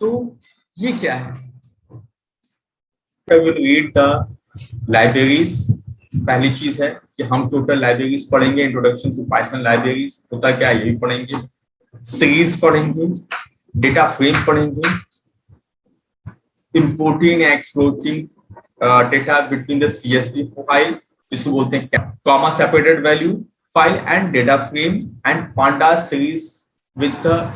तो ये क्या है? I will read the libraries। पहली चीज है कि हम टोटल लाइब्रेरीज पढ़ेंगे, इंट्रोडक्शन टू पाइथन लाइब्रेरीज होता क्या है ये भी पढ़ेंगे, सीरीज पढ़ेंगे, डेटा फ्रेम पढ़ेंगे, importing exporting data between the CSV file जिसको बोलते हैं comma separated value file and data frame and Panda series with the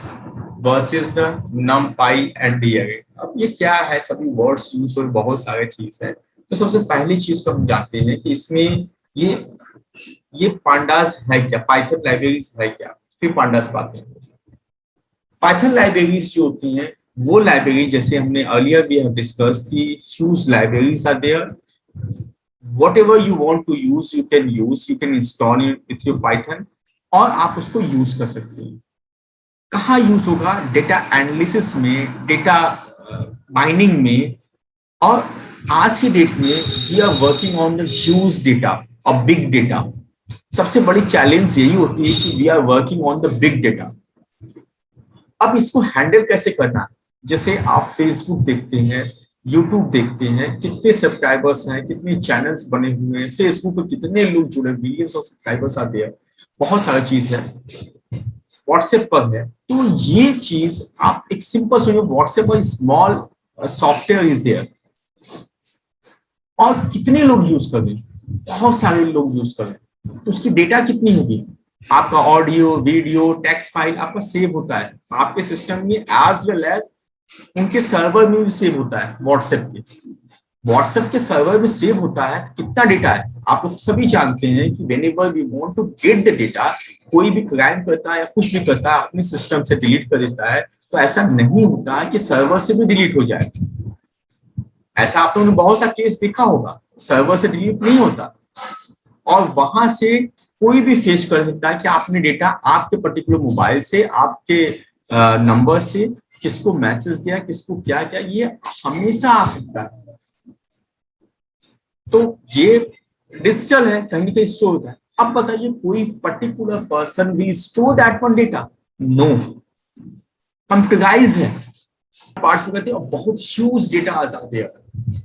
versus the numpy and DArray। अब ये क्या है, सभी वर्ड्स यूज और बहुत सारे चीज है। तो सबसे पहली चीज को हम जानते हैं कि इसमें ये पांडास है क्या, पाइथन लाइब्रेरीज है क्या, फिर पांडास बात करेंगे। पाइथन लाइब्रेरीज जो होती हैं वो लाइब्रेरी जैसे हमने अर्लियर भी डिस्कस की, huge libraries are there, whatever you want to use you can install it with your python और आप उसको यूज कर सकते हैं। कहाँ यूज होगा? डेटा एनालिसिस में, डेटा माइनिंग में। और आज की डेट में we are working on the huge data और बिग डेटा। सबसे बड़ी चैलेंज यही होती है कि we are working on the big data. अब इसको हैंडल कैसे करना? जैसे आप फेसबुक देखते हैं, यूट्यूब देखते हैं, कितने सब्सक्राइबर्स हैं, कितने चैनल्स बने हुए हैं, फेसबुक पर कितने लोग जुड़े, मिलियंस ऑफ सब्सक्राइबर्स आते हैं, बहुत सारी चीज है। व्हाट्सएप पर है, तो ये चीज आप एक सिंपल सोचिए, व्हाट्सएप पर स्मॉल सॉफ्टवेयर इज देयर और कितने लोग यूज कर रहे हैं, बहुत सारे लोग यूज कर रहे हैं, तो उसकी डेटा कितनी होगी? आपका ऑडियो, वीडियो, टेक्स्ट फाइल आपका सेव होता है आपके सिस्टम में एज वेल एज उनके सर्वर में भी सेव होता है। व्हाट्सएप के सर्वर में सेव होता है। कितना डेटा है आप लोग सभी जानते हैं कि whenever we want to get the data, कोई भी क्राइम करता है या कुछ भी करता है अपने सिस्टम से डिलीट कर देता है, तो ऐसा नहीं होता कि सर्वर से भी डिलीट हो जाए। ऐसा आप लोगों ने बहुत सा केस देखा होगा, सर्वर से डिलीट नहीं होता और वहां से कोई भी फेच कर सकता है कि आपने डेटा आपके पर्टिकुलर मोबाइल से, आपके नंबर से किसको मैसेज दिया, किसको क्या क्या, ये हमेशा आ सकता है। तो ये डिजिटल है, कहीं ना कहीं स्टोर होता है। अब बताइए कोई particular person will store that one data? No, computerize है, पार्ट्स में कहते हैं, और बहुत ह्यूज डेटा आ जाते हैं।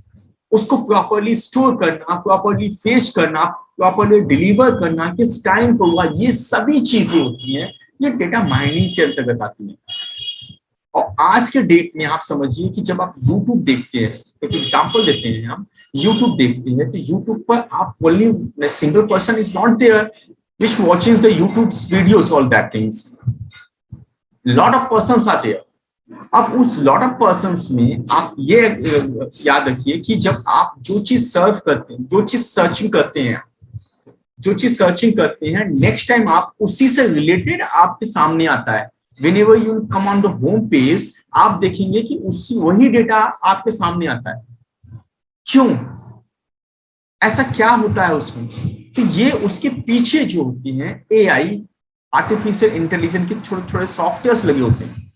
उसको प्रॉपर्ली स्टोर करना, प्रॉपर्ली फेच करना, प्रॉपर्ली डिलीवर करना, किस टाइम पर हुआ, ये सभी चीजें होती हैं, ये डेटा माइनिंग के अंतर्गत आती है। और आज के डेट में आप समझिए कि जब आप YouTube देखते हैं, एक एग्जांपल देते हैं, हम YouTube देखते हैं तो YouTube पर आप only single person is not there which watching the YouTube videos, all that things, lot of persons are there. अब उस लॉट ऑफ पर्संस में आप ये याद रखिए कि जब आप जो चीज सर्व करते हैं, जो चीज सर्चिंग करते हैं, नेक्स्ट टाइम आप उसी से रिलेटेड आपके सामने आता है। Whenever you come on the home page, आप देखेंगे कि उसी वही डेटा आपके सामने आता है। क्यों? ऐसा क्या होता है उसमें? कि ये उसके पीछे जो होती हैं AI, आर्टिफिशियल इंटेलिजेंस के छोटे छोटे सॉफ्टवेयर्स लगे होते हैं।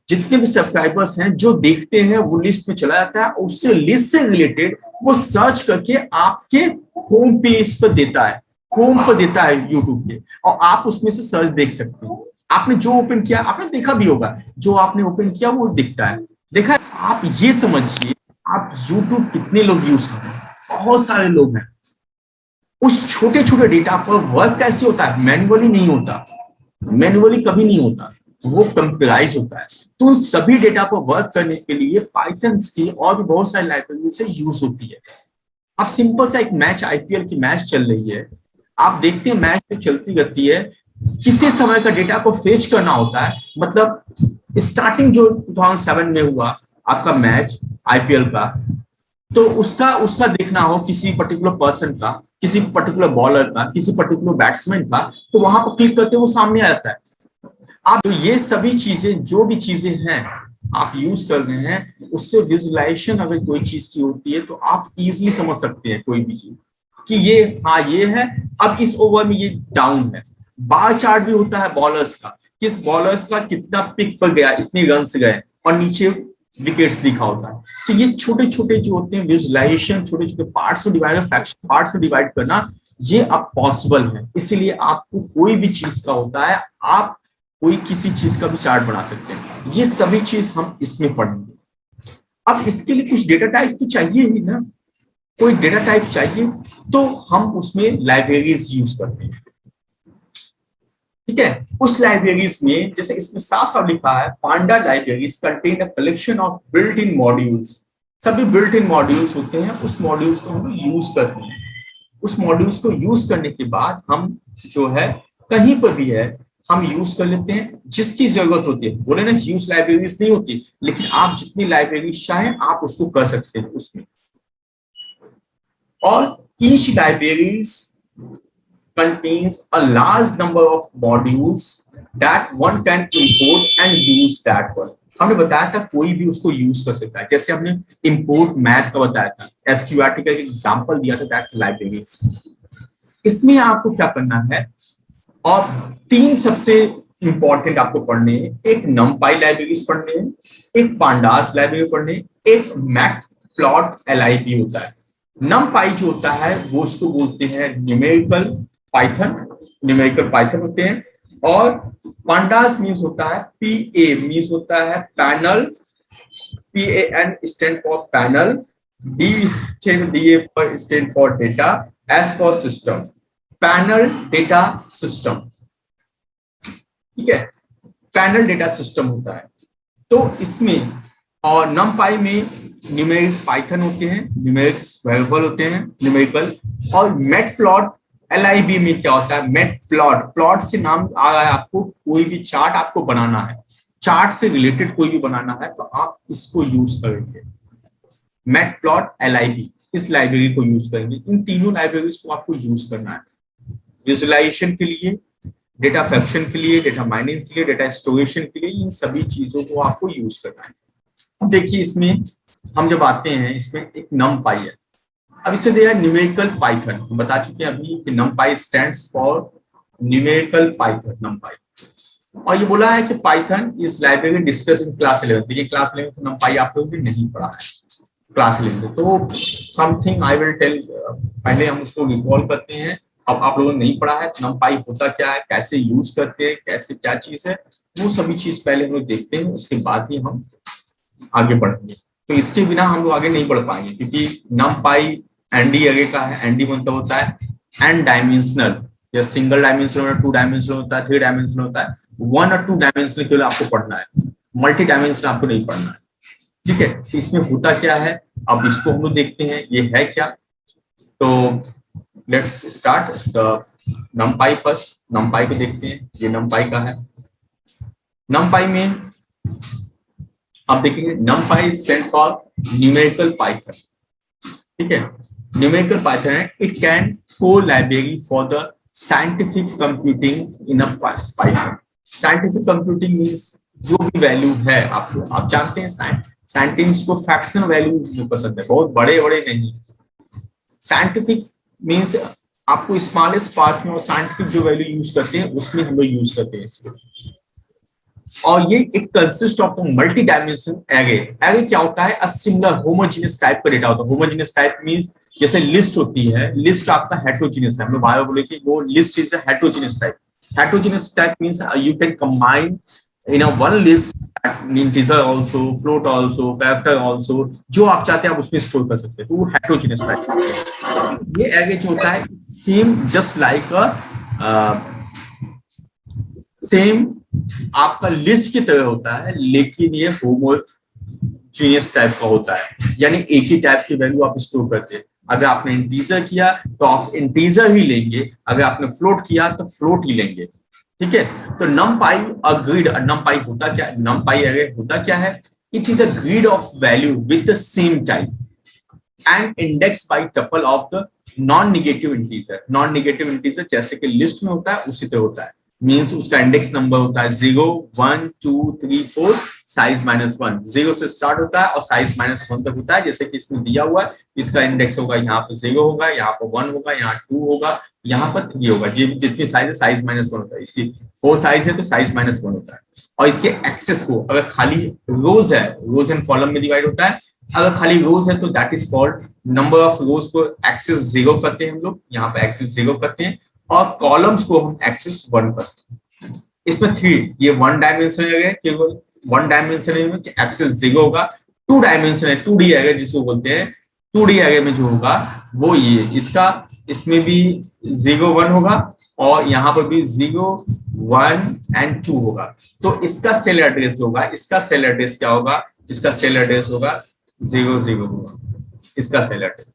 जितने भी सब्सक्राइबर्स हैं जो देखते हैं वो लिस्ट में चला जाता है, उससे लिस्ट से रिलेटेड वो सर्च करके आपके होम पेज पर देता है, होम पर देता है यूट्यूब के, और आप उसमें से सर्च देख सकते हैं। आपने जो ओपन किया, आपने देखा भी होगा, जो आपने ओपन किया वो दिखता है। देखा? आप ये समझिए आप YouTube कितने लोग यूज कर रहे हैं, बहुत सारे लोग हैं। उस छोटे छोटे डेटा पर वर्क कैसे होता है? मैन्युअली नहीं होता, मैन्युअली कभी नहीं होता, वो कंप्यूटराइज होता है। तो उन सभी डेटा पर वर्क करने के लिए पाइथन की और भी बहुत सारी लाइब्रेरी से यूज होती है। अब सिंपल सा एक मैच, IPL की मैच चल रही है, आप देखते हैं मैच में चलती रहती है, किसी समय का डेटा को फेच करना होता है। मतलब स्टार्टिंग जो 2007 में हुआ आपका मैच IPL का, तो उसका देखना हो किसी पर्टिकुलर पर्सन का, किसी पर्टिकुलर बॉलर का, किसी पर्टिकुलर बैट्समैन का, तो वहां पर क्लिक करते वो सामने आ जाता है। आप तो ये सभी चीजें, जो भी चीजें हैं आप यूज कर रहे हैं, उससे विजुअलाइजेशन अगर कोई चीज की होती है तो आप इजीली समझ सकते हैं कोई भी चीज कि ये हाँ ये है, अब इस ओवर में ये डाउन है। बार चार्ट भी होता है बॉलर्स का, किस बॉलर्स का कितना पिक पर गया, इतने रन्स गए, और नीचे विकेट्स दिखा होता है। तो ये छोटे छोटे जो होते हैं विजुअलाइजेशन, छोटे छोटे पार्ट्स में डिवाइड, फ्रैक्शन पार्ट्स में डिवाइड करना, ये अब पॉसिबल है। इसीलिए आपको कोई भी चीज का होता है, आप कोई किसी चीज का भी चार्ट बना सकते हैं। ये सभी चीज हम इसमें पढ़ेंगे। अब इसके लिए कुछ डेटा टाइप तो चाहिए ही ना, कोई डेटा टाइप चाहिए, तो हम उसमें लाइब्रेरीज यूज करते हैं। ठीक है, उस लाइब्रेरीज में जैसे इसमें साफ साफ लिखा है, panda libraries contain a collection of built in modules. सभी बिल्ट इन मॉड्यूल्स होते हैं, उस मॉड्यूल्स को हम यूज करते हैं। उस मॉड्यूल्स को यूज करने के बाद हम जो है कहीं पर भी है हम यूज कर लेते हैं जिसकी जरूरत होती है। बोले ना ह्यूज लाइब्रेरीज नहीं होती, लेकिन आप जितनी लाइब्रेरीज चाहें आप उसको कर सकते हैं उसमें। और each libraries contains a large number of modules that one can import and use that one। हमने बताया था कोई भी उसको यूज कर सकता है, जैसे हमने इंपोर्ट मैथ का बताया था, एसक्यूआरटी का एग्जांपल दिया था, दैट लाइब्रेरीज। इसमें आपको क्या करना है, और तीन सबसे इंपॉर्टेंट आपको पढ़ने हैं, एक नमपाई लाइब्रेरीज पढ़ने हैं, एक पांडास लाइब्रेरी पढ़ने, एक मैटप्लॉट-लिब होता है। नमपाई जो होता है वो उसको बोलते हैं न्यूमेरिकल पाइथन, न्यूमेरिकल पाइथन होते हैं। और पांडास मीन्स होता है पीए मीन्स होता है panel, PAN stand for panel, D stand for data, S for system, panel data system. ठीक है, पैनल डेटा सिस्टम होता है। तो इसमें और नमपाई में न्यूमेरिक पाइथन होते हैं, न्यूमेरिक वेरिएबल होते हैं न्यूमेरिकल। और मैटप्लॉट-लिब में क्या होता है, मैटप्लॉट, प्लॉट से नाम आ रहा है आपको, कोई भी चार्ट आपको बनाना है, चार्ट से रिलेटेड कोई भी बनाना है तो आप इसको यूज करेंगे, मैटप्लॉट-लिब इस लाइब्रेरी को यूज करेंगे। इन तीनों लाइब्रेरीज को आपको यूज करना है विजुअलाइजेशन के लिए, डेटा फैक्शन के लिए, डेटा माइनिंग के लिए, डेटा स्टोरेशन के लिए, इन सभी चीजों को आपको यूज करना है। अब देखिए इसमें हम जब आते हैं, इसमें एक नमपाई है। अब इसमें दिया है न्यूमेरिकल पाइथन, हम बता चुके हैं अभी कि नमपाई स्टैंड्स फॉर न्यूमेरिकल पाइथन, नमपाई। और ये बोला है कि Python is library discuss in class 11। देखिए क्लास 11 में नमपाई आप लोगों ने नहीं पढ़ा है, क्लास 11 तो समथिंग आई विल टेल, पहले हम उसको रिकॉल करते हैं। अब आप लोगों ने नहीं पढ़ा है नमपाई होता क्या है, कैसे यूज करते हैं, कैसे क्या चीज है, वो सभी चीज पहले हम लोग देखते हैं, उसके बाद ही हम आगे बढ़ेंगे। तो इसके बिना हम लोग आगे नहीं बढ़ पाएंगे, क्योंकि नमपाई एनडी अरे का है। एनडी मतलब होता है एन डायमेंशनल, या सिंगल डायमेंशनल, 2 डायमेंशनल होता है, 3 डायमेंशनल होता है। 1 और 2 डायमेंशनल केवल आपको पढ़ना है, मल्टी डायमेंशनल आपको नहीं पढ़ना है। ठीक है, तो इसमें होता क्या है, अब इसको हम लोग देखते हैं ये है क्या। तो लेट्स स्टार्ट द नमपाई फर्स्ट। नमपाई को देखते हैं, ये नमपाई का है। नमपाई में आप देखेंगे नमपाई स्टैंड फॉर न्यूमेरिकल पाइथन। ठीक है, न्यूमेरिकल पाइथन है, इट कैन को library for the scientific computing in a Python. Scientific computing means जो भी वैल्यू है आपको, आप जानते हैं साइंटिस्ट को फ्रैक्शन वैल्यू पसंद है, बहुत बड़े बड़े नहीं। साइंटिफिक मींस आपको स्मॉलेस्ट पार्ट में, और साइंटिफिक जो वैल्यू यूज करते हैं उसमें हम लोग यूज करते हैं इसको। और ये it consist of multi dimension array. Array क्या होता है, अ सिमिलर होमोजेनियस टाइप का डेटा होता है। होमोजेनियस टाइप मींस जैसे लिस्ट होती है, लिस्ट आपका हेटेरोजेनियस है, हम लोग बायो बोले कि वो list is a heterogeneous type. Heterogeneous type means you can combine in a one list integer also, float also, character also, जो आप चाहते हैं आप उसमें स्टोर कर सकते हैं, तो वो हेटेरोजेनियस टाइप। ये एरे जो होता है सेम जस्ट लाइक अ सेम आपका लिस्ट की तरह होता है, लेकिन ये होमोजेनियस टाइप का होता है, यानी एक ही टाइप की वैल्यू आप स्टोर करते हैं। अगर आपने इंटीजर किया तो आप इंटीजर ही लेंगे, अगर आपने फ्लोट किया तो फ्लोट ही लेंगे। ठीक है, तो नमपाई अ ग्रिड, नमपाई होता क्या, नमपाई एरे होता क्या है, it is a grid of value with the same type and index bye tuple of the non negative integer. Non negative integer जैसे कि लिस्ट में होता है उसी तरह होता है, मींस उसका इंडेक्स नंबर होता है 0 1 2 3 4, साइज -1, 0 से स्टार्ट होता है और साइज -1 तक होता है। जैसे कि इसमें दिया हुआ है, इसका इंडेक्स होगा यहाँ पर 0 होगा, यहाँ पर 1 होगा, यहाँ 2 होगा, यहाँ पर 3 होगा। जितनी साइज है साइज -1 होता है। इसकी 4 साइज है तो साइज -1 होता है। और इसके एक्सेस को, अगर खाली रोज है, रोज एंड कॉलम में डिवाइड होता है, अगर खाली रोज है तो that is called number of रोज को एक्सेस 0 करते हैं हम लोग, यहाँ पे एक्सेस 0 करते हैं, और कॉलम्स को हम एक्सेस 1 करते हैं। इसमें 3, ये 1 डायमेंशन है, केवल 1 डायमेंशन में एक्सेस 0 होगा। 2 डायमेंशन है, 2D एरे जिसको बोलते हैं, 2D एरे में जो होगा वो ये इसका, इसमें भी 0 1 होगा और यहाँ पर भी 0 1 एंड 2 होगा। तो इसका सेल एड्रेस जो होगा, इसका सेल एड्रेस क्या होगा, इसका सेल एड्रेस होगा 0 0 होगा, इसका सेल एड्रेस।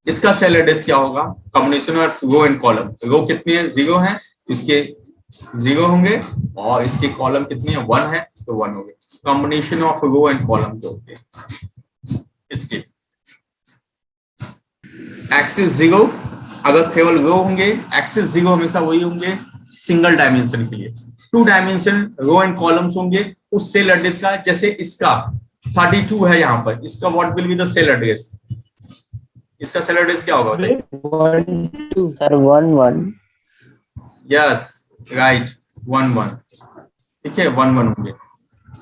इसका सेल एड्रेस क्या होगा, combination of row and column. Row कितनी है, 0 है, इसके 0 होंगे और इसके कॉलम कितनी है, 1 है, तो 1 होंगे। Combination of row and column जो होते हैं इसके एक्सिस 0, अगर केवल रो होंगे एक्सिस 0 हमेशा वही होंगे सिंगल डायमेंशन के लिए। 2 डायमेंशन रो एंड कॉलम्स होंगे उस सेल एड्रेस का, जैसे इसका 32 है यहाँ पर, इसका what will be the cell address, इसका सेल एड्रेस क्या होगा, 1 सर 1 1। यस राइट 1 1, ठीक है 1 1 होंगे,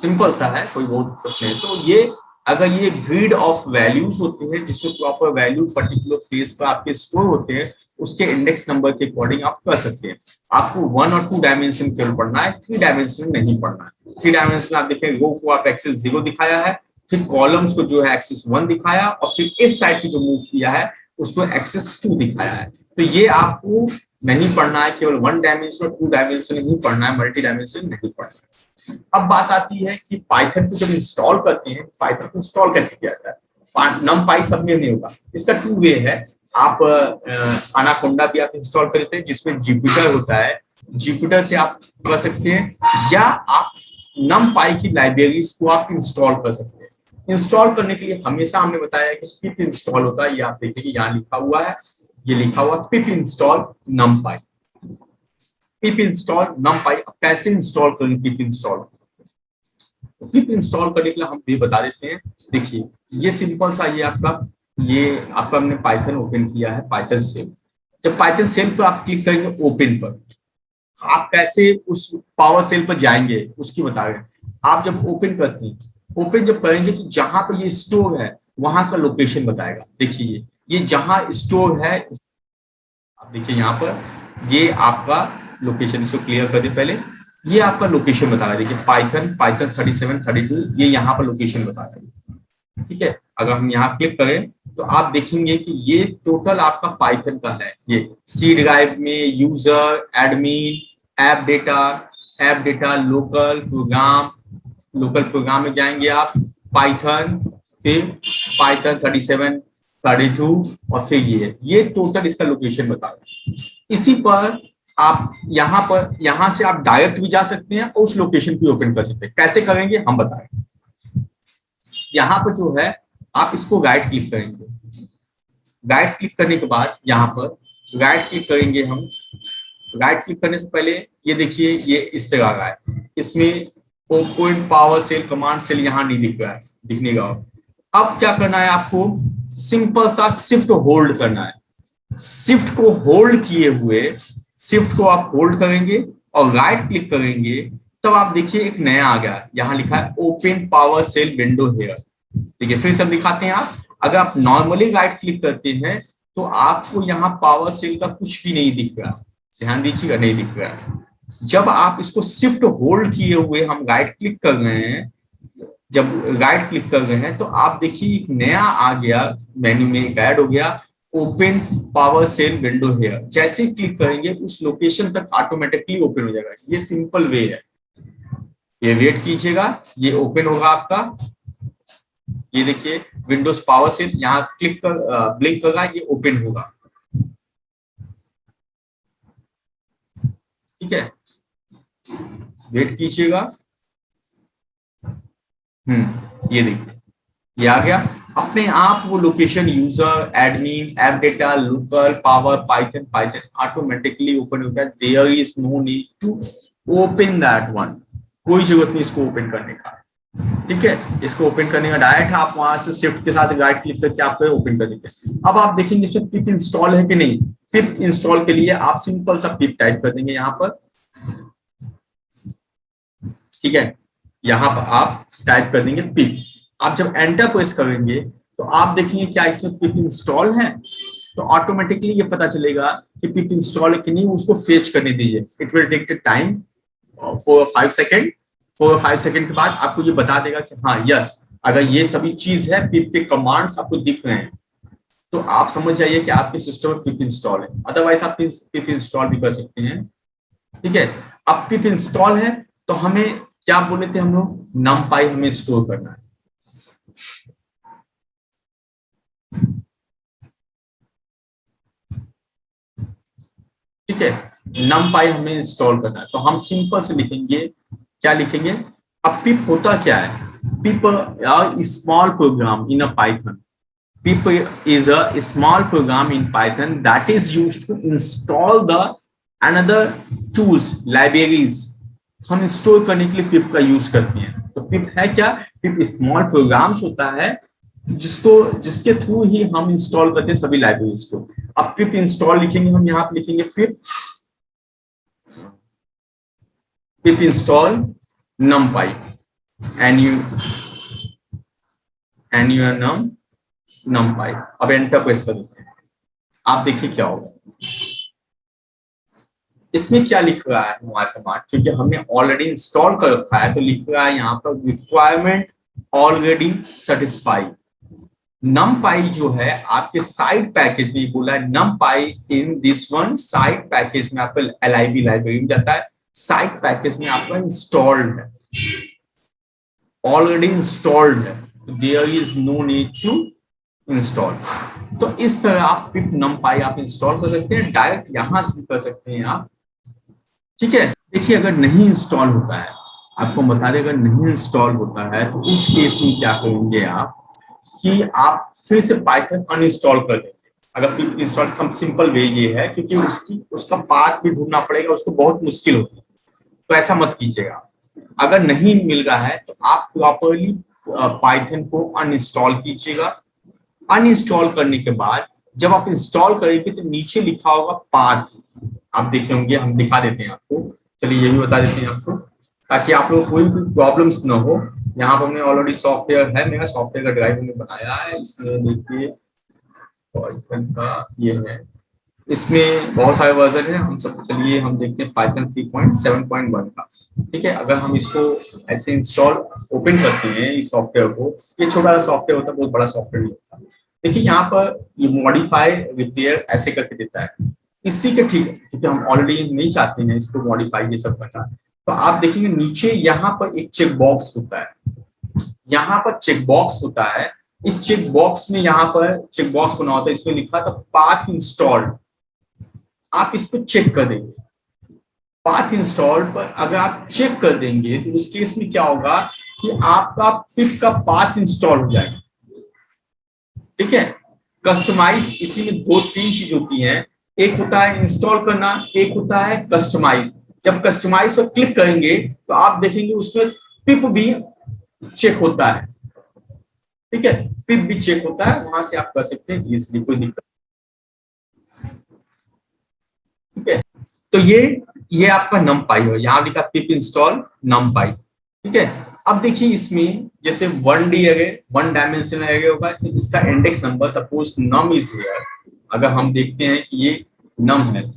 सिंपल सा है, कोई बहुत कुछ नहीं। तो ये अगर ये ग्रिड ऑफ वैल्यूज होते हैं जिसमें प्रॉपर वैल्यू पर्टिकुलर पेज पर आपके स्टोर होते हैं, उसके इंडेक्स नंबर के अकॉर्डिंग आप कर सकते हैं। आपको 1 और 2 डायमेंशन केवल पढ़ना है, 3 डायमेंशन नहीं पढ़ना है। 3 डायमेंशन आप देखें, रो को आप एक्सिस 0 दिखाया है, फिर कॉलम्स को जो है एक्सिस 1 दिखाया और फिर इस साइड की जो मूव किया है उसको एक्सिस 2 दिखाया है। तो ये आपको नहीं पढ़ना है, केवल 1 डायमेंशन और 2 डायमेंशन नहीं पढ़ना है, मल्टी डायमेंशन नहीं पढ़ना है। अब बात आती है कि पाइथन को जब इंस्टॉल करते हैं, पाइथन को इंस्टॉल कैसे किया जाता है। नमपाई सब में नहीं होगा, इसका 2 वे है। आप एनाकोंडा भी आप इंस्टॉल करते हैं जिसमें जुपिटर होता है, जुपिटर से आप कर सकते हैं, या आप नमपाई की लाइब्रेरीज को आप इंस्टॉल कर सकते हैं। इंस्टॉल करने के लिए हमेशा हमने बताया कि पिप इंस्टॉल होता है, ये आप देखिए यहाँ लिखा हुआ है, ये लिखा हुआ पिप इंस्टॉल नमपाई, पिप इंस्टॉल नमपाई। अब कैसे इंस्टॉल करें पिप इंस्टॉल, पिप इंस्टॉल करने के लिए हम ये बता देते हैं। देखिए ये सिंपल सा, ये आपका हमने पाइथन ओपन किया है, पाइथन सेल। जब पाइथन सेल पर आप क्लिक करेंगे ओपन पर, आप कैसे उस पावर सेल पर जाएंगे उसकी बता रहे हैं। आप जब ओपन करते हैं, ओपन जब करेंगे तो जहां पर ये स्टोर है वहां का लोकेशन बताएगा। देखिए ये जहां स्टोर है, आप देखिए यहाँ पर ये आपका लोकेशन, इसको क्लियर कर दे पहले, ये आपका लोकेशन बता रहा है। देखिए पाइथन 37 32 ये यहाँ पर लोकेशन बता रहा है, ठीक है। अगर हम यहाँ क्लिक करें तो आप देखेंगे कि ये टोटल आपका पाइथन का है। ये सी ड्राइव में user, admin, app data, local program में जाएंगे आप, पाइथन, फिर पाइथन 37 32 और फिर ये टोटल इसका लोकेशन बता रहा है। इसी पर आप यहाँ से आप डायरेक्ट भी जा सकते हैं और उस लोकेशन को ओपन कर सकते हैं। कैसे करेंगे हम बताएं। यहाँ पर जो है आप इसको राइट क्लिक करेंगे, राइट क्लिक करने के बाद यहाँ पर राइट क्लिक करेंगे हम। राइट क्लिक करने से पहले ये देखिए ये इस तरह आ रहा है, इसमें open power shell command shell यहाँ नहीं दिख रहा है, दिखने का। अब क्या करना है आपको, सिंपल सा शिफ्ट होल्ड करना है। शिफ्ट को होल्ड किए हुए, शिफ्ट को आप होल्ड करेंगे और राइट क्लिक करेंगे, तब आप देखिए एक नया आ गया, यहाँ लिखा है open power shell window here. ठीक है, फिर सब दिखाते हैं आप। अगर आप नॉर्मली राइट क्लिक करते हैं तो आपको यहाँ पावर सेल का कुछ भी नहीं दिख रहा, ध्यान दीजिएगा, नहीं दिख रहा। जब आप इसको शिफ्ट होल्ड किए हुए हम राइट क्लिक कर रहे हैं, जब राइट क्लिक कर रहे हैं तो आप देखिए एक नया आ गया, मेन्यू में एक ऐड हो गया open power shell window here. जैसे क्लिक करेंगे उस लोकेशन तक ऑटोमेटिकली ओपन हो जाएगा। ये सिंपल वे है, ये वेट कीजिएगा, ये ओपन होगा आपका। ये देखिए विंडोज पावर सेल, यहाँ क्लिक कर ब्लिंक कर रहा है, ये ओपन होगा। ठीक है, वेट कीजिएगा। ये देखिए ये आ गया अपने आप, वो location user, admin, app data, local, power, Python automatically open हो गया। There is no need to open that one, कोई जरूरत नहीं इसको ओपन करने का। ठीक है, इसको ओपन करने का डायरेक्ट आप वहां से शिफ्ट के साथ राइट क्लिक करके आप ओपन कर सकते हैं। अब आप देखेंगे इसमें पिप इंस्टॉल है कि नहीं। पिप इंस्टॉल के लिए आप सिंपल सा पिप टाइप कर देंगे यहाँ पर। ठीक है, यहाँ पर आप टाइप कर देंगे पिप। आप जब एंटर प्रेस करेंगे तो आप देखेंगे क्या इसमें पिप इंस्टॉल है, तो ऑटोमेटिकली ये पता चलेगा कि पिप इंस्टॉल है कि नहीं, उसको फेच करने दीजिए। It will take the time, 4 or 5 second, 4 or 5 second के बाद आपको ये बता देगा कि हाँ यस, अगर ये सभी चीज है, पिप के कमांड्स आपको दिख रहे हैं, तो आप समझ जाइए कि आपके सिस्टम में पिप इंस्टॉल है। अदरवाइज आप पिप इंस्टॉल भी कर सकते हैं। ठीक है, अब पिप इंस्टॉल है तो हमें क्या बोले थे हम लोग, numpy हमें स्टोर करना है। ठीक है, numpy हमें इंस्टॉल करना है, तो हम सिंपल से लिखेंगे, क्या लिखेंगे, अब पिप होता क्या है, pip small program in a Python, pip is a small program in Python that is used to install the another tools, libraries, हम इंस्टॉल करने के लिए पिप का यूज करते हैं। तो पिप है क्या, पिप स्मॉल प्रोग्राम्स होता है जिसके थ्रू ही हम इंस्टॉल करते हैं सभी लाइब्रेरीज को। अब पिप इंस्टॉल लिखेंगे, हम यहाँ पे लिखेंगे पिप इंस्टॉल numpy numpy। अब एंटर प्रेस कर देते हैं, आप देखिए क्या होगा। इसमें क्या लिख रहा है हमारे कमांड, क्योंकि हमने ऑलरेडी इंस्टॉल कर रखा है, तो लिख रहा है यहाँ पर रिक्वायरमेंट ऑलरेडी सेटिस्फाइड। numpy जो है आपके साइड पैकेज में बोला है, numpy in this one side package में आपका lib लाइब्रेरी में जाता है, साइड पैकेज में आपका इंस्टॉल्ड है, ऑलरेडी इंस्टॉल्ड है, there is no need to install. तो इस तरह आप पिप numpy आप इंस्टॉल कर सकते हैं, डायरेक्ट यहां से कर सकते हैं आप। ठीक है, देखिए अगर नहीं इंस्टॉल होता है, आपको बता दें अगर नहीं इंस्टॉल होता है तो उस केस में क्या करेंगे आप, कि आप फिर से पाइथन अनइंस्टॉल कर देंगे। अगर पिप इंस्टॉल सिंपल वे ये है, क्योंकि उसका पाथ भी ढूंढना पड़ेगा, उसको बहुत मुश्किल होती है, तो ऐसा मत कीजिएगा। अगर नहीं मिल रहा है तो आप प्रॉपरली पाइथन को अनइंस्टॉल कीजिएगा। अनइंस्टॉल करने के बाद जब आप इंस्टॉल करेंगे तो नीचे लिखा होगा पाथ, आप देखे होंगे, हम दिखा देते हैं आपको, चलिए ये भी बता देते हैं आपको, ताकि आप लोग कोई भी प्रॉब्लम्स ना हो। यहाँ पर हमने ऑलरेडी सॉफ्टवेयर है, मेरा सॉफ्टवेयर का ड्राइव हमने बनाया है, इसमें देखिए पाइथन का ये है, इसमें बहुत सारे वर्जन है, हम सब चलिए हम देखते हैं पाइथन 3.7.1 का। ठीक है, अगर हम इसको ऐसे इंस्टॉल ओपन करते हैं इस सॉफ्टवेयर को, ये छोटा सा सॉफ्टवेयर होता है, बहुत बड़ा सॉफ्टवेयर नहीं होता। देखिए यहाँ पर ये मॉडिफाई रिपेयर ऐसे करके देता है, इसी के ठीक है, क्योंकि हम ऑलरेडी नहीं चाहते हैं इसको मॉडिफाई ये सब करना। तो आप देखेंगे नीचे यहाँ पर एक चेक बॉक्स होता है, यहाँ पर चेक बॉक्स होता है, इस चेक बॉक्स में यहाँ पर चेक बॉक्स बना होता है, इसमें लिखा था पाथ इंस्टॉल्ड, आप इसको चेक कर देंगे। पाथ इंस्टॉल पर अगर आप चेक कर देंगे तो उस केस में क्या होगा कि आपका पिप का पाथ इंस्टॉल हो जाएगा। ठीक है, कस्टमाइज, इसी में 2-3 चीज होती हैं, एक होता है इंस्टॉल करना, एक होता है कस्टमाइज। जब कस्टमाइज पर क्लिक करेंगे तो आप देखेंगे उसमें पिप भी चेक होता है। ठीक है, पिप भी चेक होता है, वहां से आप कर सकते हैं इजीली, कोई दिक्कत। ठीक है, तो ये आपका numpy है, यहाँ लिखा पिप इंस्टॉल numpy। ठीक है, अब देखिए इसमें जैसे 1D एरे, 1 डायमेंशनल एरे होगा, तो इसका index number suppose num is here, अगर हम देखते हैं कि ये num है,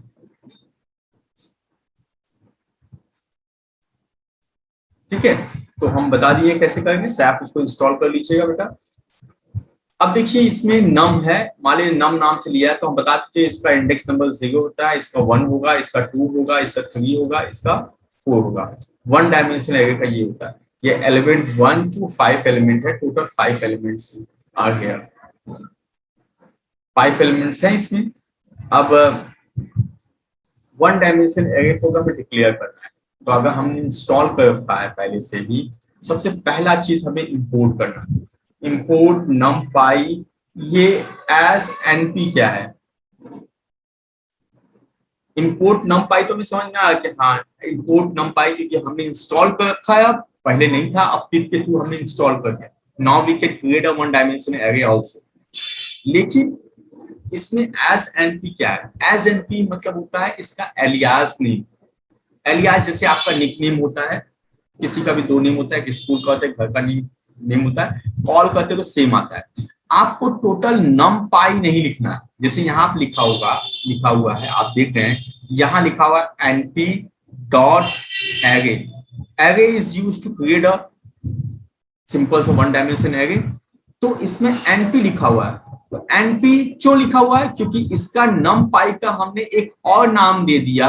ठीक है, तो हम बता दिए कैसे करेंगे, सैफ उसको इंस्टॉल कर लीजिएगा बेटा। अब देखिए इसमें नम है, मान लीजिए नम नाम से लिया है, तो हम बता दीजिए इसका इंडेक्स नंबर 0 होता है, इसका 1 होगा, इसका 2 होगा, इसका 3 होगा, इसका 4 होगा। 1 डायमेंशनल एरे का ये होता है, ये एलिमेंट 1 to 5 एलिमेंट है, टोटल 5 एलिमेंट्स आ गया, 5 एलिमेंट्स हैं इसमें। अब 1 डायमेंशनल एरे को हमें डिक्लेयर करना है, तो अगर हम इंस्टॉल कर रखा है पहले से ही, सबसे पहला चीज हमें इंपोर्ट करना है, इंपोर्ट numpy। ये एस एनपी क्या है, इंपोर्ट numpy, तो हमें समझ में आया कि हाँ इंपोर्ट numpy, क्योंकि हमने इंस्टॉल कर रखा है, अब पहले नहीं था, अब पिप के थ्रू हमने इंस्टॉल कर दिया। Now we can create a 1 dimensional array also. लेकिन इसमें एस एनपी क्या है, एस एनपी मतलब होता है इसका एलियास नेम। एलियास जैसे आपका निकनेम होता है, किसी का भी 2 नेम होता है, किसी स्कूल का होता है, घर का नेम होता है, कॉल करते तो सेम आता है। आपको टोटल numpy नहीं लिखना है, जैसे यहाँ लिखा हुआ है, आप देख रहे हैं यहाँ लिखा हुआ np dot array. Array is used to create a simple सा one dimension array. तो इसमें np लिखा हुआ है, तो np क्यों लिखा हुआ है? क्योंकि इसका numpy का हमने एक और नाम दे दिया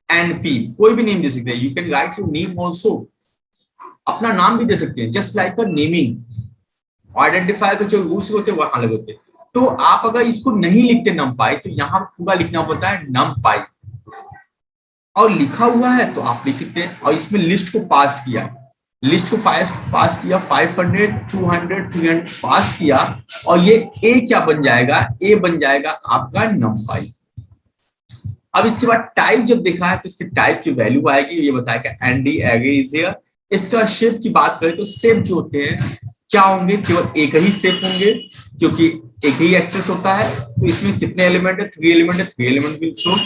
np. कोई भी नेम दे सकते हैं, you can write your name also, अपना नाम भी दे सकते हैं, जस्ट लाइक अ नेमिंग. आइडेंटिफायर के जो रूल्स होते हैं वहां लगे होते हैं. तो आप अगर इसको नहीं लिखते numpy, तो यहाँ पूरा लिखना पड़ता है numpy, और लिखा हुआ है तो आप लिख सकते हैं. और इसमें लिस्ट को पास किया, लिस्ट को पास किया 500 200 300 पास किया, और ये a क्या बन जाएगा? a बन जाएगा आपका numpy. अब इसके बाद टाइप जब देखा है तो इसके टाइप की वैल्यू आएगी, ये बताएगा nd array is here. इसका शेप की बात करें तो शेप जो होते हैं क्या होंगे? केवल एक ही शेप होंगे, क्योंकि एक ही एक्सेस होता है. तो इसमें कितने एलिमेंट है? 3 एलिमेंट है. 3 एलिमेंट विल शो.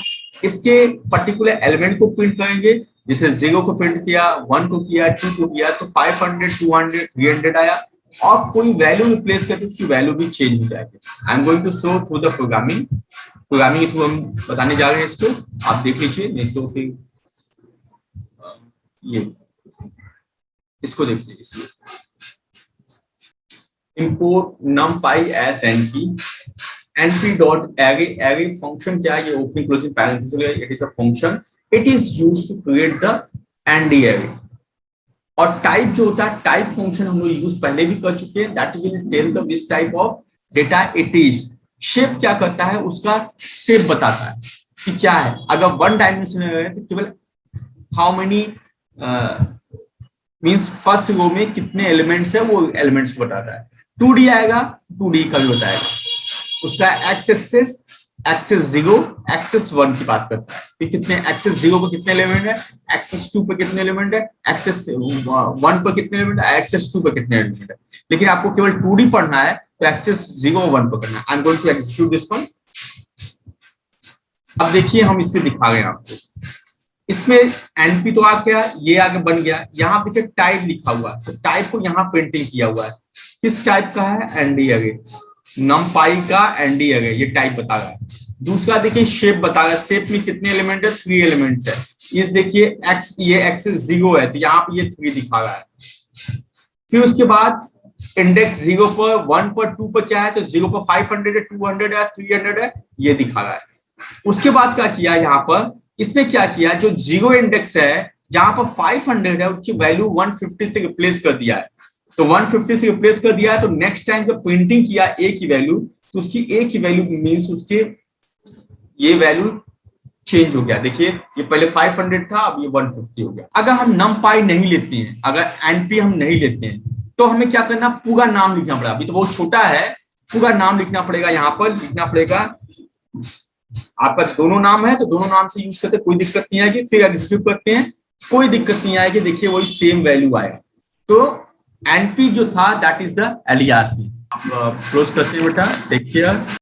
इसके पर्टिकुलर एलिमेंट को प्रिंट करेंगे, जैसे 0 को प्रिंट किया, 1 को किया, 2 को किया, तो 500 200 300 आया. और कोई वैल्यू रिप्लेस करते उसकी वैल्यू भी चेंज हो जाएगी. I am going to show through the programming के थ्रू हम बताने जा रहे हैं इसको, आप देख लीजिए. नहीं तो फिर ये इसको देखिए. इसलिए import numpy as np dot array function क्या है? ये opening closing parenthesis है. It is a function. It is used to create the nd array. और टाइप जो होता है, टाइप फंक्शन हम लोग यूज पहले भी कर चुके हैं. That will tell the which type of data it is. Shape क्या करता है? उसका शेप बताता है कि क्या है. अगर वन डायमेंशन है तो केवल how many means first row में कितने एलिमेंट्स है वो एलिमेंट्स को बताता है. 2D आएगा, 2D का भी बताएगा. उसका एक्सेस 0 एक्सेस 1 की बात करता है कि कितने एक्सेस 0 पर कितने एलिमेंट है, एक्सेस 2 पर कितने एलिमेंट है, एक्सेस 1 पर कितने एलिमेंट है, एक्सेस 2 पर कितने एलिमेंट है. लेकिन आपको केवल 2D पढ़ना है तो एक्सेस 0 और 1 पर करना है. I am going to execute this one. अब देखिए हम इसमें दिखा रहे हैं आपको. इसमें np तो आ गया, ये आगे बन गया. यहाँ पे टाइप लिखा हुआ है, तो टाइप को यहाँ प्रिंटिंग किया हुआ है. किस टाइप का है? nd array. numpy का nd array, ये टाइप बता रहा है. दूसरा देखिए शेप बता रहा है. शेप में कितने एलिमेंट है? 3 एलिमेंट्स है. इस देखिए ये एक्सेस 0 है, तो यहाँ पे ये 3 दिखा रहा है. फिर उसके बाद इंडेक्स 0 पर 1 पर 2 पर क्या है? तो 0 पर 500 है, 200 है, 300 है, ये दिखा रहा है. उसके बाद क्या किया? यहाँ पर इसने क्या किया? जो 0 इंडेक्स है जहां पर 500 है उसकी वैल्यू 150 से रिप्लेस कर दिया है. तो 150 से रिप्लेस कर दिया है, तो नेक्स्ट टाइम जब प्रिंटिंग किया a की वैल्यू, तो उसकी a की वैल्यू मींस उसके ये वैल्यू चेंज हो गया. देखिए ये पहले 500 था, अब ये 150 हो गया. अगर हम numpy नहीं लेते हैं, अगर np हम नहीं लेते हैं, तो हमें क्या करना? पूरा नाम लिखना पड़ेगा. अभी तो बहुत छोटा है, पूरा नाम लिखना पड़ेगा. यहाँ पर लिखना पड़ेगा आपका दोनों नाम है तो दोनों नाम से यूज करते, कोई दिक्कत नहीं आएगी. फिर एग्जीक्यूट करते हैं, कोई दिक्कत नहीं आएगी. देखिए वही सेम वैल्यू आएगा. तो np जो था that is the alias. Close करते हैं बेटा. Take care.